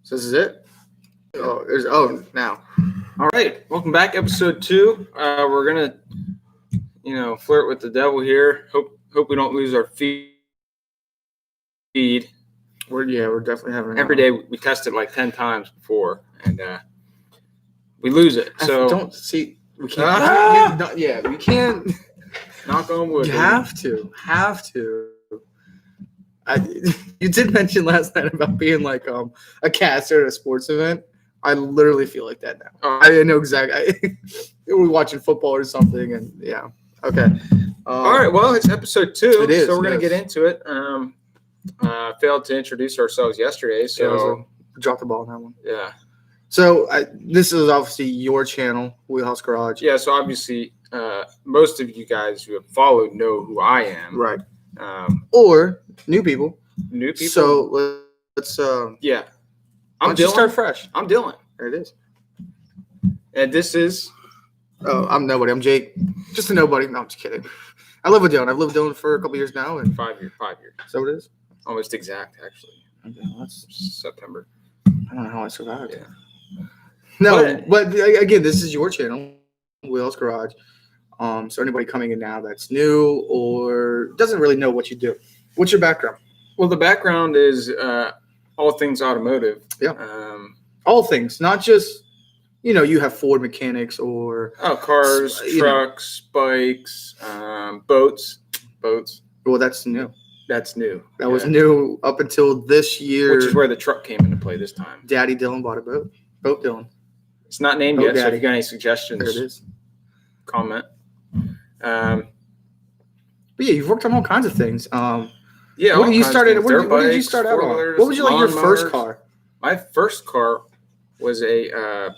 So this is it? Now. All right. Welcome back, episode 2. We're going to, flirt with the devil here. Hope we don't lose our feed. We're definitely having every day. We test it like 10 times before, and we lose it. So don't see. We can't. We can't. Knock on wood. You have to. You did mention last night about being like a caster at a sports event. I literally feel like that now. I know exactly. We're watching football or something, and yeah. Okay. All right. Well, it's episode 2, it is, so we're gonna get into it. Failed to introduce ourselves yesterday, so dropped the ball on that one. Yeah. So this is obviously your channel, WheelHouse Garage. Yeah. So obviously, most of you guys who have followed know who I am. Right. Or new people. So let's yeah. I'm Dylan. Start fresh. I'm Dylan. There it is. And this is. Oh, I'm nobody. I'm Jake. Just a nobody. No, I'm just kidding. I live with Dylan. I've lived with Dylan for a couple years now, and 5 years. So it is. Almost exact, actually. Okay, well, that's September. I don't know how I survived. Yeah. No, but again, this is your channel, WheelHouse Garage. So anybody coming in now that's new or doesn't really know what you do, what's your background? Well, the background is all things automotive. Yeah. All things, not just you have Ford mechanics or cars, trucks, bikes, boats. Well, that's new. That's new. That was new up until this year. Which is where the truck came into play this time. Daddy Dylan bought a boat. Boat Dylan. It's not named yet, so if you got any suggestions, there it is. Comment. But yeah, you've worked on all kinds of things. Yeah. What did you start out on? What was your first car? My first car was a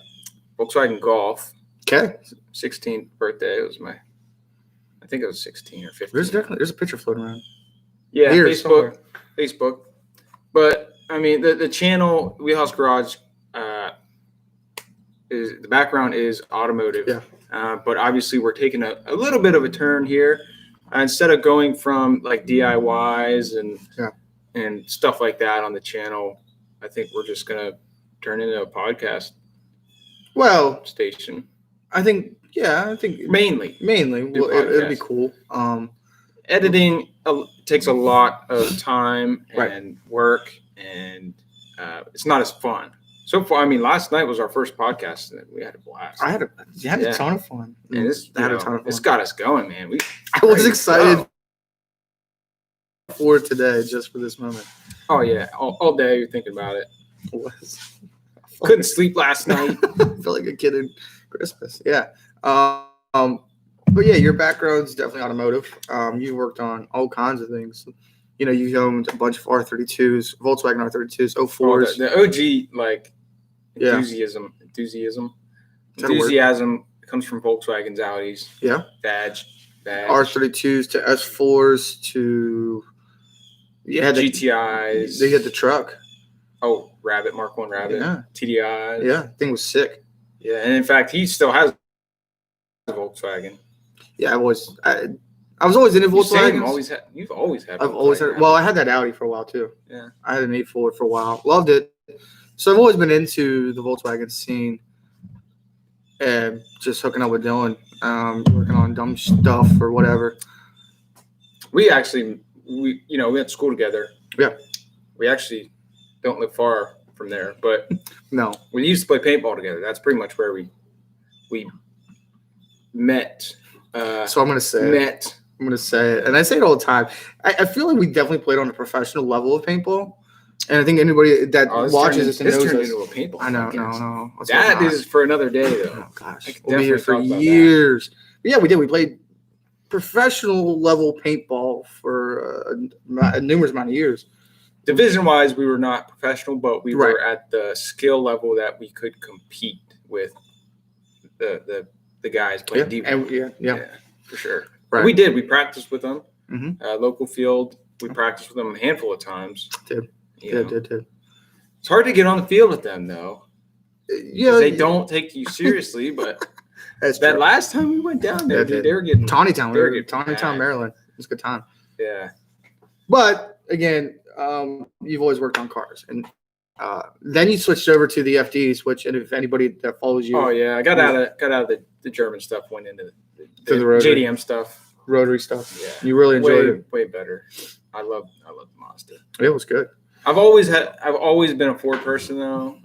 Volkswagen Golf. Okay. 16th birthday. It was I think it was 16 or 15. There's a picture floating around. Yeah, Facebook. But I mean, the channel WheelHouse Garage is the background is automotive. Yeah. But obviously, we're taking a little bit of a turn here. Instead of going from like DIYs and stuff like that on the channel, I think we're just gonna turn into a podcast. Well, station. I think mainly. Well, it'd be cool. Editing takes a lot of time and work, and it's not as fun. So far, I mean, last night was our first podcast, and we had a blast. I had a ton of fun. And it's got us going, man. I was excited for today, just for this moment. Oh yeah, all day you're thinking about it. I couldn't sleep last night. I feel like a kid in Christmas. Yeah. But yeah, your background's definitely automotive. You worked on all kinds of things. You owned a bunch of R32s, Volkswagen R32s, 04s. The OG enthusiasm comes from Volkswagens, Audis. Yeah. Badge. R32s to S4s to GTIs. They had the truck. Oh, Rabbit, Mark 1 Rabbit. Yeah. TDIs. Yeah, thing was sick. Yeah, and in fact, he still has a Volkswagen. Yeah, I was always into Volkswagen. You've always had. I've always had. Well, I had that Audi for a while too. Yeah. I had an 8 Ford for a while. Loved it. So I've always been into the Volkswagen scene, and just hooking up with Dylan, working on dumb stuff or whatever. We went to school together. Yeah. We actually don't live far from there, but no, we used to play paintball together. That's pretty much where we met. So I'm going to say it, and I say it all the time. I feel like we definitely played on a professional level of paintball, and I think anybody that watches this knows turned into a paintball. I know, no. That is for another day, though. Oh gosh, we'll be here for years. But yeah, we did. We played professional level paintball for a numerous amount of years. Division-wise, we were not professional, but we were at the skill level that we could compete with the guys playing D1. Yeah, for sure. Right. We did. We practiced with them. Mm-hmm. Local field. We practiced with them a handful of times. Did. It's hard to get on the field with them, though. Yeah, they don't take you seriously. But that last time we went down there, they were getting Tawnytown. Tawnytown, Maryland. It was a good time. Yeah. But again, you've always worked on cars, and Then you switched over to the FDs, which, and if anybody that follows you, Oh yeah, I got out of the German stuff, went into the rotary. JDM stuff, rotary stuff. Yeah, You really enjoyed it. Way better. I love Mazda. It was good. I've always been a Ford person though,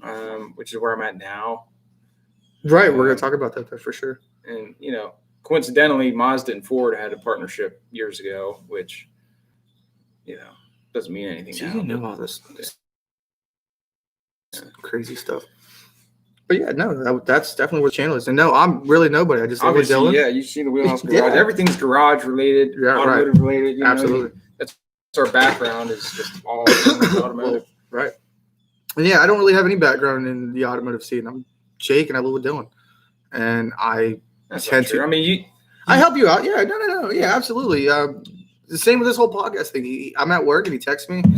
which is where I'm at now. Right, we're gonna talk about that for sure. And coincidentally, Mazda and Ford had a partnership years ago, which doesn't mean anything now. You know all this crazy stuff. But yeah, no, that's definitely what the channel is. And no, I'm really nobody. I just love Dylan. Yeah, you see the WheelHouse Garage. Everything's garage related, automotive related. Absolutely. That's our background is just all automotive. Right. And yeah, I don't really have any background in the automotive scene. I'm Jake, and I live with Dylan. And I tend to. I mean, I help you out. Yeah, no. Yeah, absolutely. The same with this whole podcast thing. I'm at work, and he texts me, "Do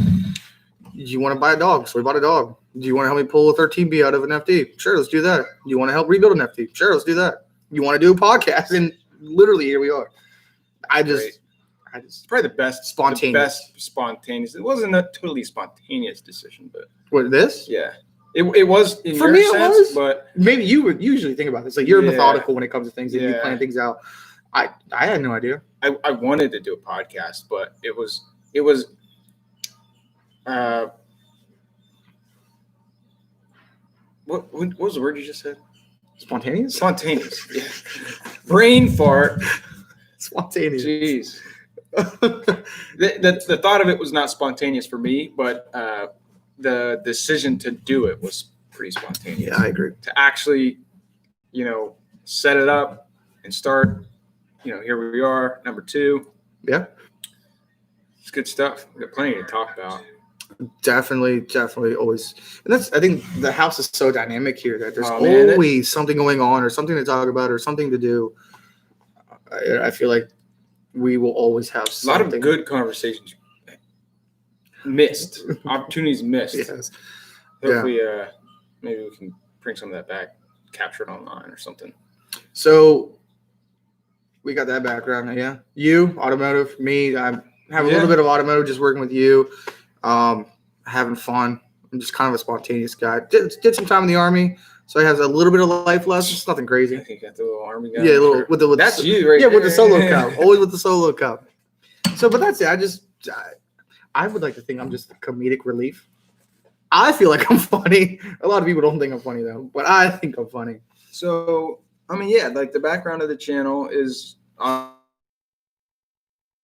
you want to buy a dog?" So we bought a dog. Do you want to help me pull a 13B out of an FD? Sure, let's do that. Do you want to help rebuild an FD? Sure, let's do that. You want to do a podcast? And literally, here we are. It's probably the best spontaneous. It wasn't a totally spontaneous decision, but what this? Yeah, it was in for your me. sense, It was, but maybe you would usually think about this. Like you're methodical when it comes to things, and you plan things out. I had no idea. I wanted to do a podcast, but it was. What was the word you just said? Spontaneous. Spontaneous. Yeah. Brain fart. Spontaneous. Jeez. The thought of it was not spontaneous for me, but the decision to do it was pretty spontaneous. Yeah, I agree. To actually, set it up and start. Here we are, number 2. Yeah. It's good stuff. We got plenty to talk about. Definitely always. And I think the house is so dynamic here that there's always something going on or something to talk about or something to do. I feel like we will always have something. A lot of good conversations missed. Opportunities missed. Yes. Hopefully, maybe we can bring some of that back, capture it online or something. So we got that background. Yeah. You, automotive, me, I have a little bit of automotive just working with you. Having fun. I'm just kind of a spontaneous guy. Did some time in the Army, so I have a little bit of life lessons. It's nothing crazy. I think you got the little Army guy. Yeah, with that's you, right? Yeah, with the solo cup. Always with the solo cup. So, but that's it. I would like to think I'm just a comedic relief. I feel like I'm funny. A lot of people don't think I'm funny though, but I think I'm funny. So, I mean, yeah, like the background of the channel is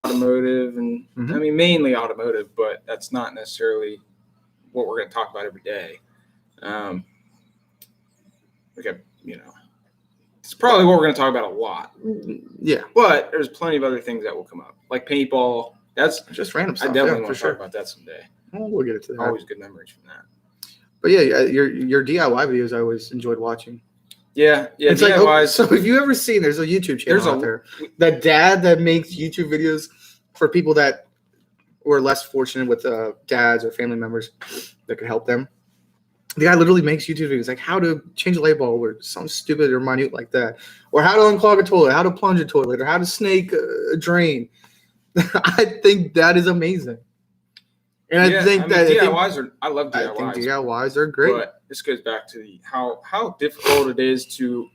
automotive, and I mean mainly automotive, but that's not necessarily what we're going to talk about every day. We got, it's probably what we're going to talk about a lot. Yeah, but there's plenty of other things that will come up, like paintball. That's just random stuff. I definitely want to talk about that someday. Well, we'll get it to that. Always good memories from that. But yeah, your DIY videos I always enjoyed watching. Yeah. It's DIYs. So if you ever seen, there's a YouTube channel out there. The dad that makes YouTube videos for people that were less fortunate with dads or family members that could help them. The guy literally makes YouTube videos like how to change a light bulb or something stupid or minute like that, or how to unclog a toilet, how to plunge a toilet, or how to snake a drain. I think that is amazing. And I think DIYs I love DIYs. I think DIYs are great. But this goes back to how difficult it is to.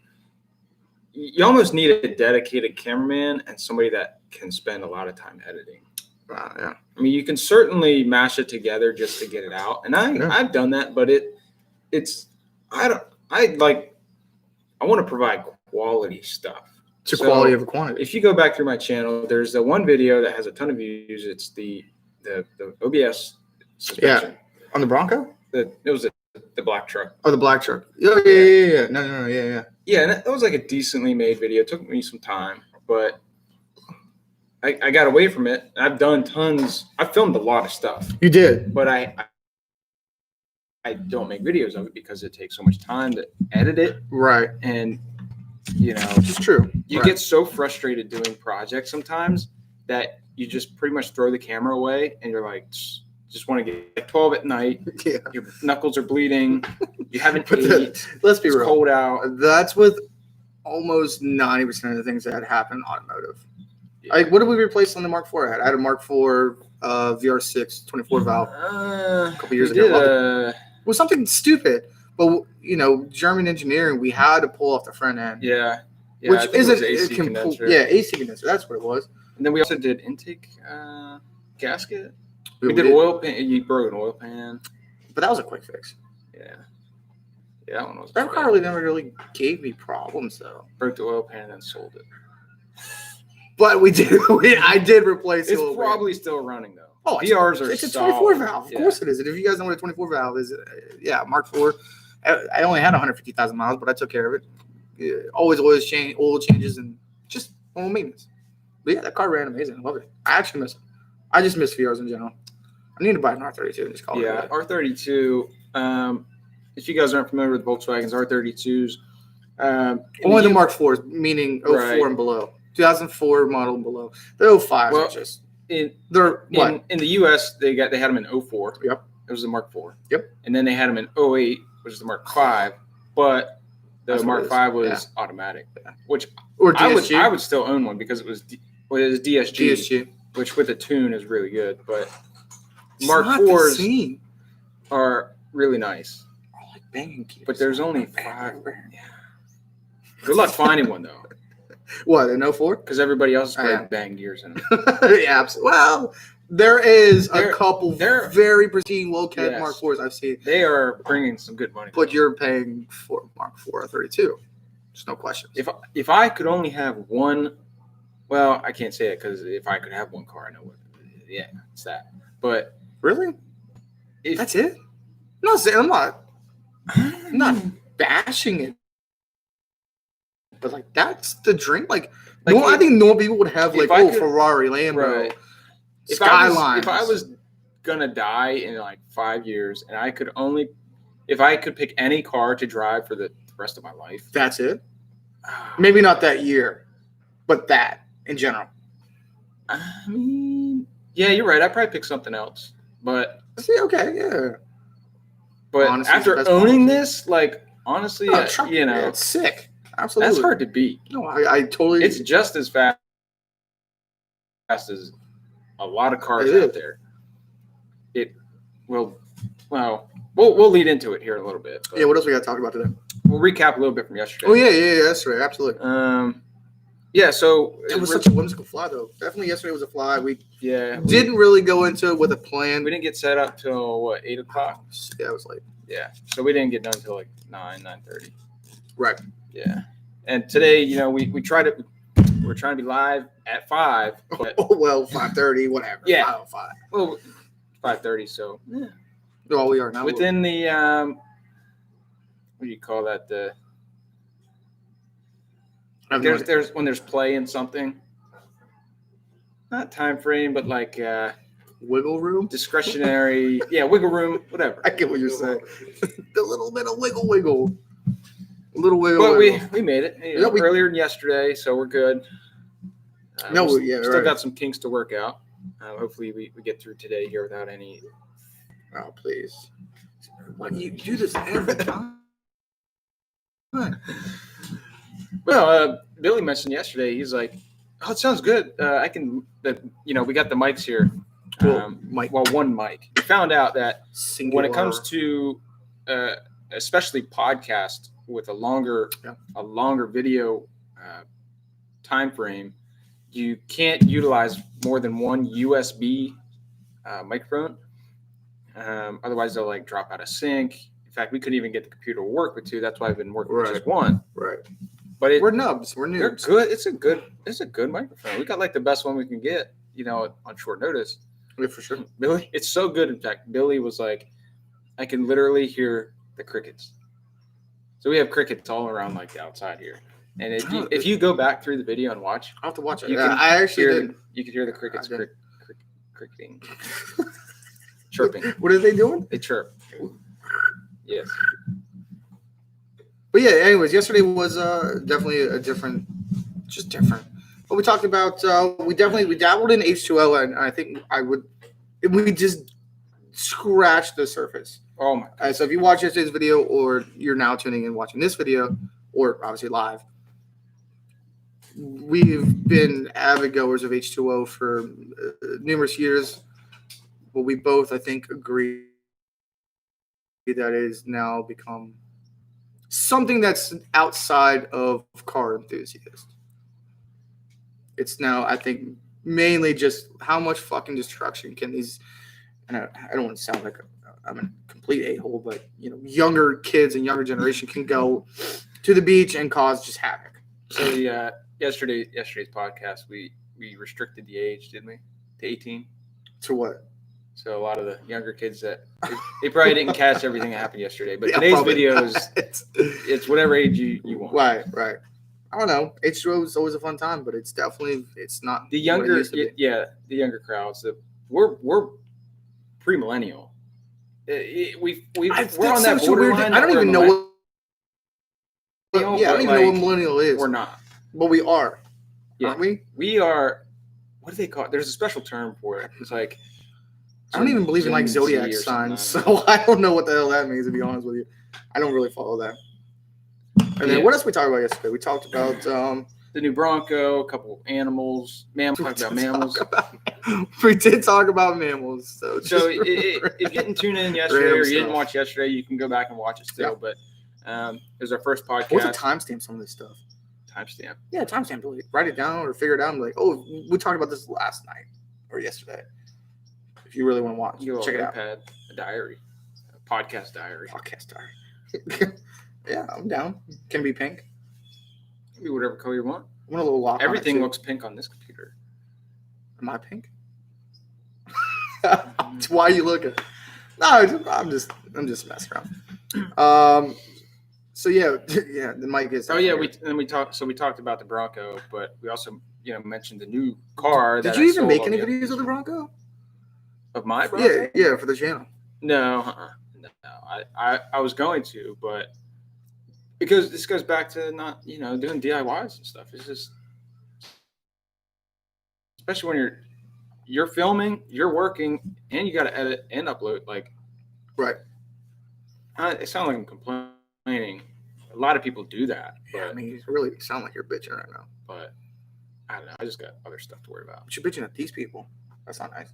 You almost need a dedicated cameraman and somebody that can spend a lot of time editing. Yeah. I mean, you can certainly mash it together just to get it out, and I've done that, but I want to provide quality stuff. It's quality over quantity. If you go back through my channel, there's the one video that has a ton of views. It's the OBS suspension. Yeah. On the Bronco? It was the black truck. Oh, the black truck. Oh, yeah. No, yeah. Yeah, and that was like a decently made video. It took me some time, but I got away from it. I've done tons. I filmed a lot of stuff. You did. But I don't make videos of it because it takes so much time to edit it. Right. And, it's true. You get so frustrated doing projects sometimes that you just pretty much throw the camera away and you're like, just want to get like 12 at night. Yeah. Your knuckles are bleeding. You haven't ate. Let's be real. It's cold out. That's with almost 90% of the things that happen in automotive. Yeah. What did we replace on the Mark IV? I had a Mark IV VR6 24 valve a couple years ago. was something stupid. But German engineering, we had to pull off the front end. Yeah. Which I think isn't it was AC condenser. Yeah, AC condenser. That's what it was. And then we also did intake gasket. We did oil pan. You broke an oil pan. But that was a quick fix. Yeah. Yeah, that one was. That car really never really gave me problems though. Broke the oil pan and then sold it. But we did. I did replace it. It's probably still running though. Oh, VRs are. It's a 24 valve. Of course it is. And if you guys know what a 24 valve is, Mark IV. I only had 150,000 miles, but I took care of it. Yeah, always oil changes and just normal maintenance. But yeah, that car ran amazing. I love it. I actually miss it. I just miss VRs in general. I need to buy an R32 and just call it. Yeah, R32. If you guys aren't familiar with Volkswagens, R32s. Only the Mark IVs, meaning 04 and below. 2004 model and below. The 05s are just. In the US, they had them in 04. Yep. It was the Mark IV. Yep. And then they had them in 08, which is the Mark V. But the Mark V was automatic, which I would still own one because it was DSG, which with a tune is really good. But Mark IVs are really nice. I like banging gears. But there's only 5. Yeah. Good luck finding one though. What, an 04? Because everybody else has bang gears in them. Yeah, absolutely. Well, there is a couple very pristine, well-kept Mark IVs I've seen. They are bringing some good money. But you're paying for Mark IV or 32. There's no question. If I could only have one, well, I can't say it because if I could have one car, I know what. Yeah, it's that. But really, that's it. I'm not bashing it. But like that's the dream. I think normal people would have Ferrari, Lambo, Skyline. If I was gonna die in 5 years, and if I could pick any car to drive for the rest of my life, that's it. Maybe not that year, but that in general. I mean, yeah, you're right. I'd probably pick something else. But But honestly, after owning this, honestly, it's sick. Absolutely. That's hard to beat. No, I totally. It's just as fast as a lot of cars out there. We'll lead into it here in a little bit. Yeah, what else we got to talk about today? We'll recap a little bit from yesterday. Oh yeah, that's right, absolutely. So it was such a whimsical fly though. Definitely yesterday was a fly. We didn't really go into it with a plan. We didn't get set up till 8 o'clock. Yeah, it was late. Yeah, so we didn't get done till 9:30. Right. Yeah, and today, we tried to. We're trying to be live at 5. But, 5:30, whatever. Yeah. 5:05. Well, 5:30. So yeah. Well, we are now within the what do you call that? There's when there's play in something. Not time frame, but wiggle room, discretionary. Yeah, wiggle room, whatever. I get what you're saying. The little bit of wiggle. Little wiggle. But we made it earlier than yesterday, so we're good. Still got some kinks to work out. Hopefully we get through today here without any. Oh please! You do this every time. Well, Billy mentioned yesterday. He's like, "Oh, it sounds good. I can." We got the mics here. One mic. We found out that when it comes to, especially podcast with a longer video time frame, you can't utilize more than one USB microphone. Otherwise, they'll drop out of sync. In fact, we couldn't even get the computer to work with 2. That's why I've been working with just one. Right. But we're nubs. We're noobs. They're good. It's a good microphone. We got the best one we can get, on short notice. Yeah, for sure. Billy, it's so good. In fact, Billy was like, I can literally hear the crickets. So we have crickets all around the outside here. And if you go back through the video and watch, I'll have to watch it. I actually did. You could hear the crickets cricketing, chirping. What are they doing? They chirp. Yes. But yeah, anyways, yesterday was definitely different. But we talked about we dabbled in H2O, and I think we just scratched the surface. Oh my God. So if you watch yesterday's video, or you're now tuning in watching this video, or obviously live, we've been avid goers of H2O for numerous years. Well, we both, I think, agree that is now become something that's outside of car enthusiasts. It's now, I think, mainly just how much fucking destruction can these, and I don't want to sound like I'm a complete a-hole, but younger kids and younger generation can go to the beach and cause just havoc. So yesterday's podcast, we restricted the age, didn't we, to 18? To what? So a lot of the younger kids they probably didn't catch everything that happened yesterday. But Yeah, today's video it's whatever age you want. Right. I don't know. H2O is always a fun time, but it's not the younger. what it used to be. Yeah, the younger crowds. We're pre-millennial. We're on that borderline. I don't even know what. I don't even know what millennial is. We're not. But we are. Yeah. Aren't we? We are. What do they call it? There's a special term for it. It's like. I don't even believe in like zodiac signs, so I don't know what the hell that means, to be honest with you. I don't really follow that. And then what else we talked about yesterday? We talked about the new Bronco, a couple animals. Talked about mammals. We did talk about mammals. So if you didn't tune in yesterday or you didn't watch yesterday, you can go back and watch it still. Yeah. But it was our first podcast. What's a timestamp some of this stuff? Timestamp? Yeah, timestamp. Like, write it down or figure it out. And be like, oh, we talked about this last night or yesterday. If you really want to watch, check it out. A diary, a podcast diary. Yeah, I'm down. Can it be pink? Can be whatever color you want. I want a little lock. Everything looks pink on this computer. Am I pink? Why are you looking? No, I'm just messing around. So yeah, the mic is. Oh yeah, we talked about the Bronco, but we also mentioned the new car. Did you even make any videos of the Bronco? Of my Bronco? Yeah, for the channel. No. I was going to, but because this goes back to not doing DIYs and stuff. It's just, especially when you're filming, you're working, and you got to edit and upload. Like, right. It sounds like I'm complaining. A lot of people do that. Yeah, I mean, you really sound like you're bitching right now. But I don't know. I just got other stuff to worry about. But you're bitching at these people. That's not nice.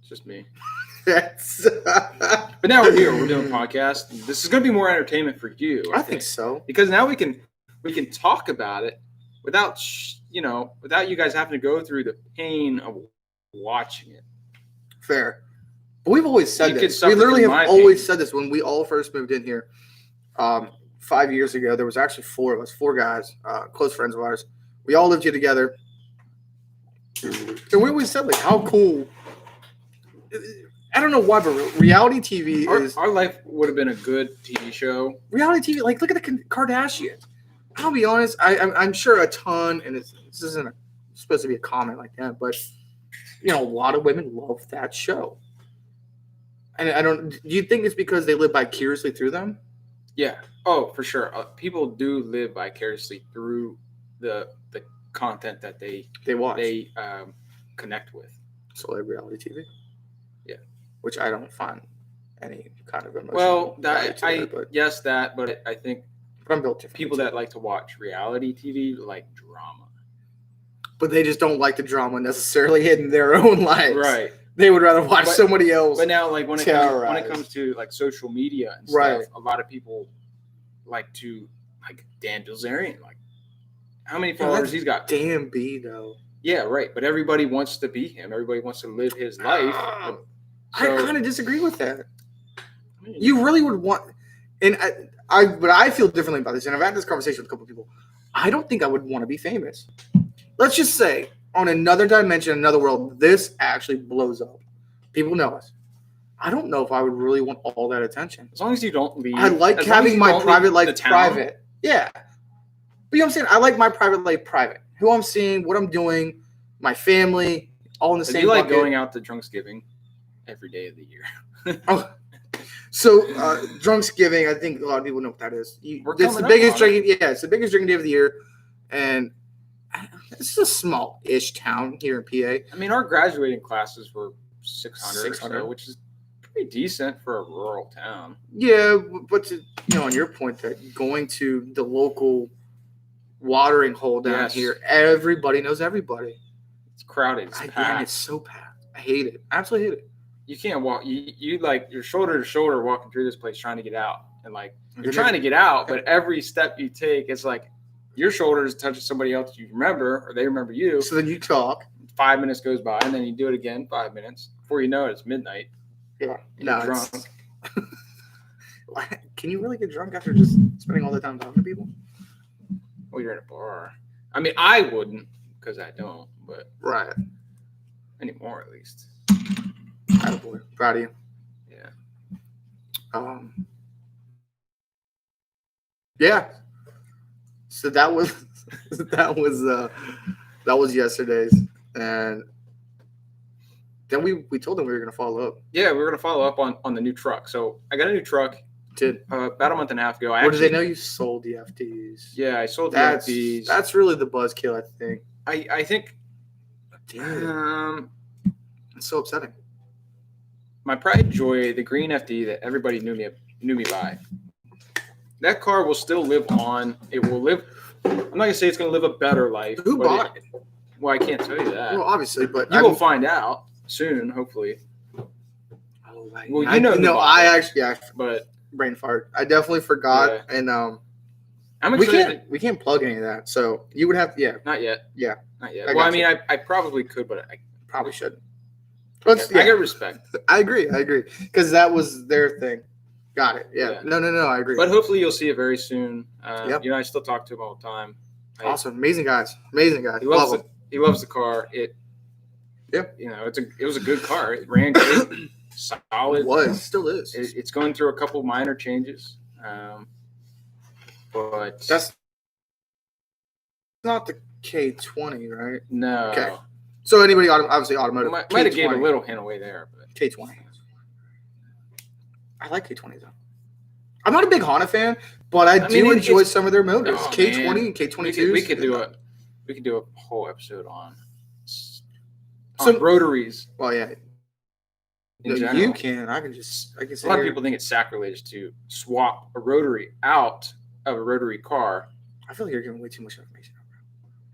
It's just me. But now we're here. We're doing a podcast. This is going to be more entertainment for you. I think so. Because now we can talk about it without you guys having to go through the pain of watching it. Fair. But we've always said this. We literally have always said this when we all first moved in here. 5 years ago, there was actually four of us, four guys, close friends of ours. We all lived here together. And we always said, like, how cool. I don't know why, but reality TV our life would have been a good TV show. Reality TV, like, look at the Kardashians. I'll be honest, I'm sure a ton, and this isn't supposed to be a comment like that, but a lot of women love that show. And do you think it's because they live vicariously through them? Yeah. Oh, for sure. People do live vicariously through the content that they watch. They connect with. So like reality TV. Yeah. Which I don't find any kind of emotion. Well, but I think I'm built different. People that like to watch reality TV like drama. But they just don't like the drama necessarily in their own lives. Right. They would rather watch somebody else. But now, like when it comes to like social media and stuff, a lot of people like to like Dan Bilzerian. Like, how many followers he's got? Dan B though. Yeah, right. But everybody wants to be him. Everybody wants to live his life. I kind of disagree with that. I mean, you really would want, and but I feel differently about this. And I've had this conversation with a couple of people. I don't think I would want to be famous. Let's just say, on another dimension, another world, this actually blows up. People know us. I don't know if I would really want all that attention. As long as you don't leave. I like having my private life private. Yeah. But you know what I'm saying? I like my private life private. Who I'm seeing, what I'm doing, my family, all in the same bucket. Do you like going out to Drunksgiving every day of the year? So Drunksgiving, I think a lot of people know what that is. It's the biggest drinking. Yeah, it's the biggest drinking day of the year, and it's a small-ish town here in PA. I mean, our graduating classes were 600 or so, which is pretty decent for a rural town. Yeah, but on your point, that going to the local watering hole down here, everybody knows everybody. It's crowded. It's packed. It's so packed. I hate it. I absolutely hate it. you can't walk. You like you're shoulder to shoulder walking through this place trying to get out, and like you're trying to get out, but every step you take, it's like your shoulders touching somebody else you remember, or they remember you. So then you talk. 5 minutes goes by, and then you do it again. 5 minutes before you know it, it's midnight. Yeah, you're drunk. Can you really get drunk after just spending all the time talking to people? Well, you're in a bar. I mean, I wouldn't because I don't, but right anymore at least. Oh boy, proud of you. Yeah. Yeah. So that was that was yesterday's, and then we told them we were gonna follow up. Yeah, we were gonna follow up on the new truck. So I got a new truck. Did about a month and a half ago. Or did they know you sold the FDs? Yeah, I sold the FDs. That's really the buzzkill, I think. I think. It's so upsetting. My pride and joy, the green FD that everybody knew me by. That car will still live on. It will live. I'm not gonna say it's gonna live a better life. Who bought it? Well, I can't tell you that. Well, obviously, but you will find out soon, hopefully. Oh, well, you know. No, I actually, but brain fart. I definitely forgot, and I'm excited. We can't plug any of that. So you would have, Not yet. Yeah. Not yet. Well, I mean, I probably could, but I probably shouldn't. I get respect. I agree, because that was their thing. Got it. Yeah. No, I agree. But hopefully you'll see it very soon. Yep. You know, I still talk to him all the time. Awesome, amazing guys. He loves the car. Yep. You know, it was a good car. It ran great, solid. It still is. It's going through a couple minor changes, but that's not the K20, right? No. Okay. So anybody, obviously automotive. Might have gave a little hint away there, but K20. I like K20s though. I'm not a big Honda fan, but I do enjoy some of their motors. Oh, K20 man. and K22s. We could do a whole episode on rotaries. Well, yeah. No, you can. I can say a lot of people think it's sacrilege to swap a rotary out of a rotary car. I feel like you're giving way too much information.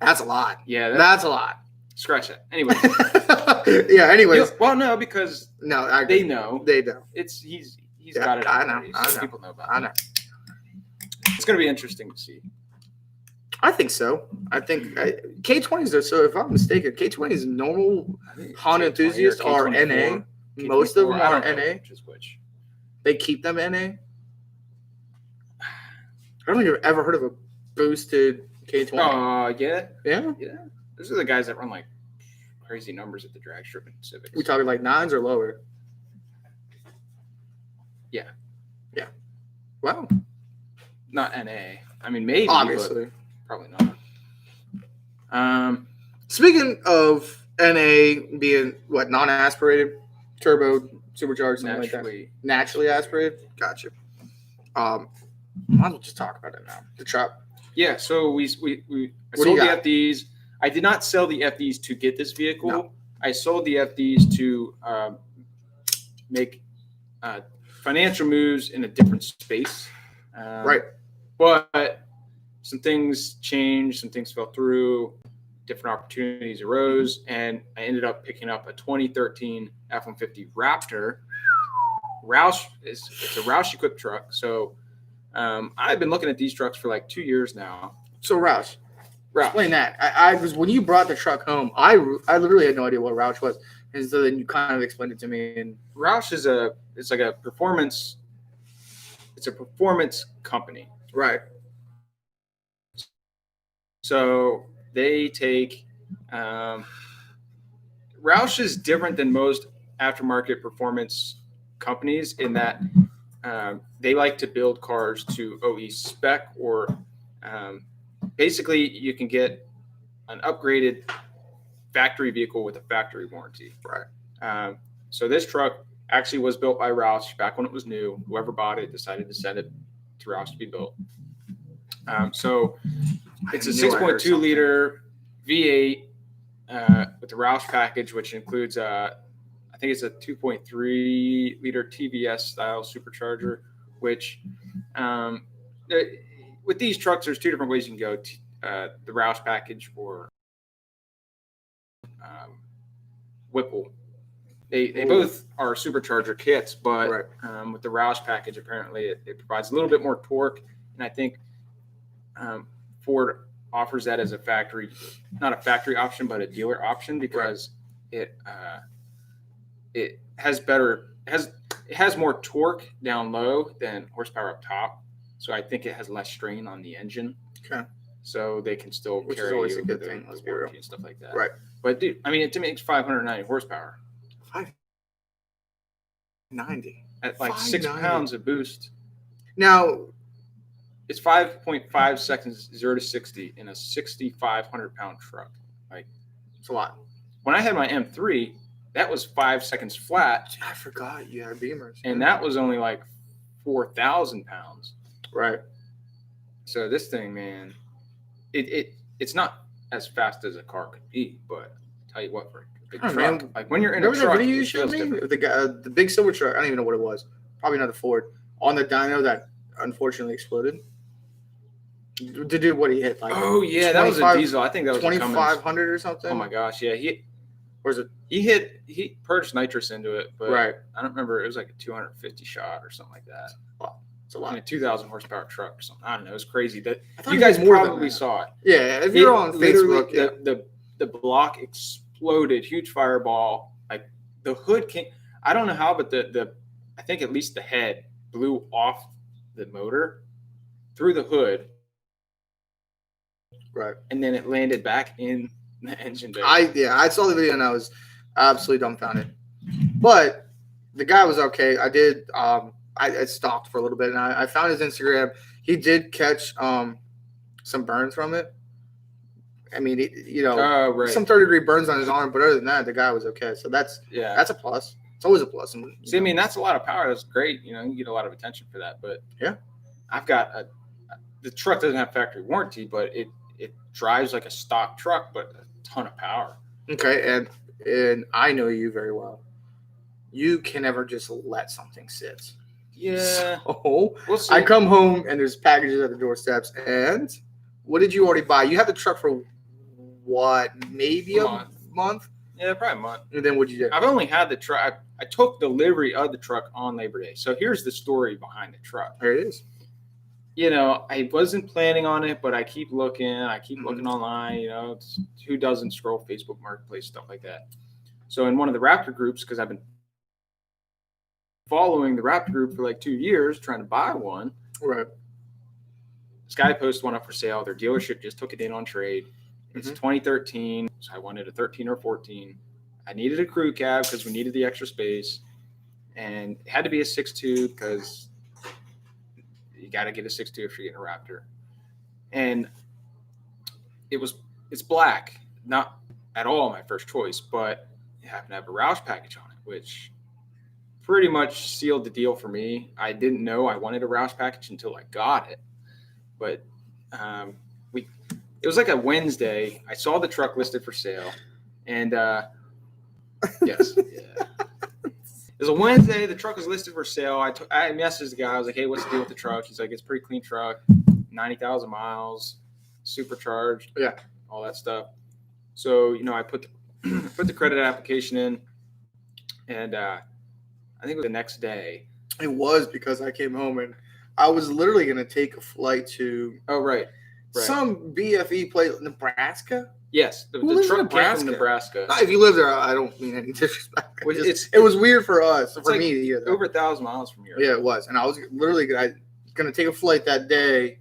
That's a lot. Yeah, that's a lot. Scratch that. Anyway. Yeah. Anyways. Well, no, because they know. They know. He's got it. I know. People know about it. I know. It's going to be interesting to see. I think so. I think K20s are, so if I'm mistaken, K20s normal Honda enthusiasts are NA. Most of them are NA. Which is which? They keep them NA. I don't think I've ever heard of a boosted K20. Yeah. Yeah? Yeah. Those are the guys that run like crazy numbers at the drag strip in Civics. We talking like 9s or lower? Yeah. Yeah. Wow. Not NA. I mean, maybe. Obviously. Probably not. Speaking of NA being, non-aspirated, turbo, supercharged, something like that. Naturally aspirated? Gotcha. Might as well just talk about it now. The truck. Yeah, so I sold the FDs. I did not sell the FDs to get this vehicle. No. I sold the FDs to make financial moves in a different space. Right. But some things changed, some things fell through, different opportunities arose, and I ended up picking up a 2013 F-150 Raptor. It's a Roush-equipped truck. So I've been looking at these trucks for like 2 years now. So Roush. Explain that. I was, when you brought the truck home, I literally had no idea what Roush was, and so then you kind of explained it to me. And Roush it's like a performance. It's a performance company, right? So they take Roush is different than most aftermarket performance companies in that they like to build cars to OE spec, or basically you can get an upgraded factory vehicle with a factory warranty. Right. So this truck actually was built by Roush back when it was new. Whoever bought it decided to send it to Roush to be built. So it's a 6.2 liter V8 with the Roush package, which includes I think it's a 2.3 liter TVS style supercharger, which with these trucks, there's two different ways you can go to the Roush package or Whipple. They both are supercharger kits, but with the Roush package, apparently it provides a little bit more torque, and I think Ford offers that as a factory, not a factory option, but a dealer option because it has more torque down low than horsepower up top, so I think it has less strain on the engine. Okay. So they can still carry always a good thing, let's be real, and stuff like that. Right. But dude, I mean, it makes 590 horsepower. 590 at like 6 pounds of boost. Now, it's 5.5 seconds 0 to 60 in a 6,500-pound truck. Like, it's a lot. When I had my M3, that was 5 seconds flat. I forgot you had Beamers, and that was only like 4,000 pounds. Right. So this thing, man, it's not as fast as a car could be, but I'll tell you what, for a big truck, man, like when you're in a truck, the video you showed me, the big silver truck. I don't even know what it was. Probably not a Ford. On the dyno that unfortunately exploded. The dude, what he hit? Like, oh yeah, that was a diesel. I think that was 2,500 or something. Oh my gosh, yeah. He purged nitrous into it, but I don't remember. It was like a 250 shot or something like that. Wow, it's a lot. In a 2,000 horsepower truck or something. I don't know. It was crazy. That you guys probably saw it. Yeah, if you're on Facebook, the block exploded. Huge fireball. Like the hood came. I don't know how, but I think at least the head blew off the motor through the hood. Right. And then it landed back in the engine bay. I saw the video and I was absolutely dumbfounded. But the guy was okay. I did I stopped for a little bit and I found his Instagram. He did catch some burns from it. I mean, some 30-degree burns on his arm, but other than that, the guy was okay. So that's a plus. It's always a plus. See, I mean, that's a lot of power. That's great. You get a lot of attention for that. But I've got the truck doesn't have factory warranty, but it drives like a stock truck, but a ton of power. Okay, and I know you very well. You can never just let something sit. Yeah. So we'll see. I come home and there's packages at the doorsteps. And what did you already buy? You have the truck for what? Maybe a month? Yeah, probably a month. And then what'd you do? I've only had the truck. I took delivery of the truck on Labor Day. So here's the story behind the truck. There it is. I wasn't planning on it, but I keep looking. I keep looking online. Who doesn't scroll Facebook Marketplace, stuff like that. So in one of the Raptor groups, because I've been following the Raptor group for like 2 years, trying to buy one. Right. This guy posted one up for sale. Their dealership just took it in on trade. It's 2013, so I wanted a 13 or 14. I needed a crew cab because we needed the extra space, and it had to be a 6.2 because you got to get a 6.2 if you're getting a Raptor. And it's black, not at all my first choice, but it happened to have a Roush package on it, which pretty much sealed the deal for me. I didn't know I wanted a Roush package until I got it, but it was like a Wednesday. I saw the truck listed for sale, and yes, yeah. It was a Wednesday. The truck was listed for sale. I messaged the guy. I was like, "Hey, what's the deal with the truck?" He's like, "It's a pretty clean truck, 90,000 miles, supercharged, all that stuff." So I put the credit application in, and I think it was the next day. It was because I came home and I was literally going to take a flight to some BFE place, Nebraska. Yes, the truck came from Nebraska. If you live there, I don't mean any disrespect. It was weird for us, for me to hear that. Over 1,000 miles from here. Yeah, it was, and I was literally going to take a flight that day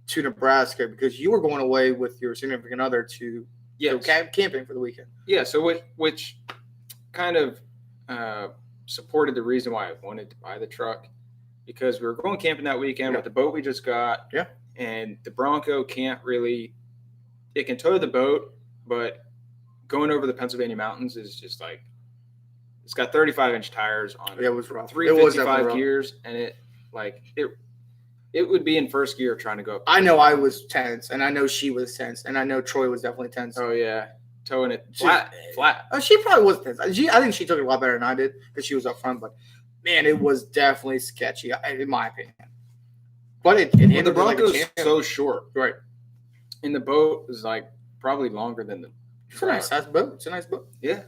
to Nebraska because you were going away with your significant other to go camping for the weekend. Yeah, so which kind of supported the reason why I wanted to buy the truck, because we were going camping that weekend with the boat we just got. Yeah. And the Bronco it can tow the boat, but going over the Pennsylvania mountains is just like, it's got 35-inch tires on it. It was rough. 355 gears, and it would be in first gear trying to go up. I know I was tense, and I know she was tense, and I know Troy was definitely tense. Oh yeah, towing it flat. Oh, she probably was tense. I think she took it a lot better than I did because she was up front. But man, it was definitely sketchy, in my opinion. But the Bronco is so short, right? And the boat is like probably longer than the. It's a nice boat. It's a nice boat. Yeah.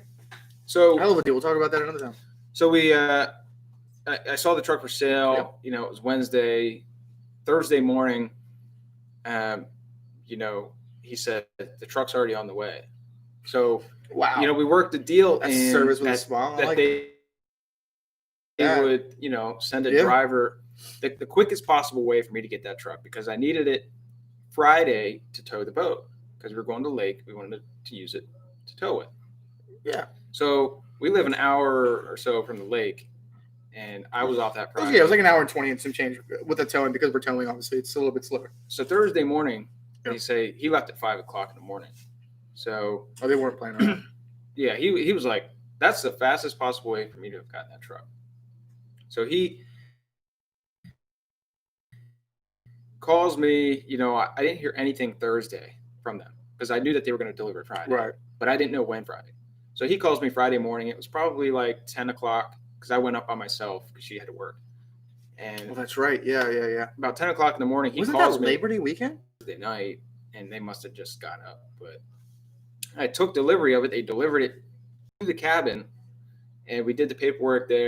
So hell of a deal. We'll talk about that another time. So I saw the truck for sale. Yep. It was Wednesday, Thursday morning. He said the truck's already on the way. So Wow. we worked a deal That's in service with a smile. that they would send a Yeah. driver the quickest possible way for me to get that truck, because I needed it Friday to tow the boat, because we were going to the lake. We wanted to use it to tow it. Yeah. So we live an hour or so from the lake, and I was off that Friday. Yeah, it was like an hour and 20 and some change with the towing, because we're towing, obviously. It's a little bit slower. So Thursday morning, he left at 5 o'clock in the morning. So they weren't playing around. Yeah, he was like, that's the fastest possible way for me to have gotten that truck. So he calls me. I didn't hear anything Thursday from them, because I knew that they were going to deliver Friday. Right. But I didn't know when Friday. So he calls me Friday morning. It was probably like 10 o'clock, because I went up by myself because she had to work. And that's right. Yeah. About 10 o'clock in the morning, he Wasn't calls that me Labor Day weekend? Thursday night, and they must have just got up. But I took delivery of it. They delivered it to the cabin, and we did the paperwork there.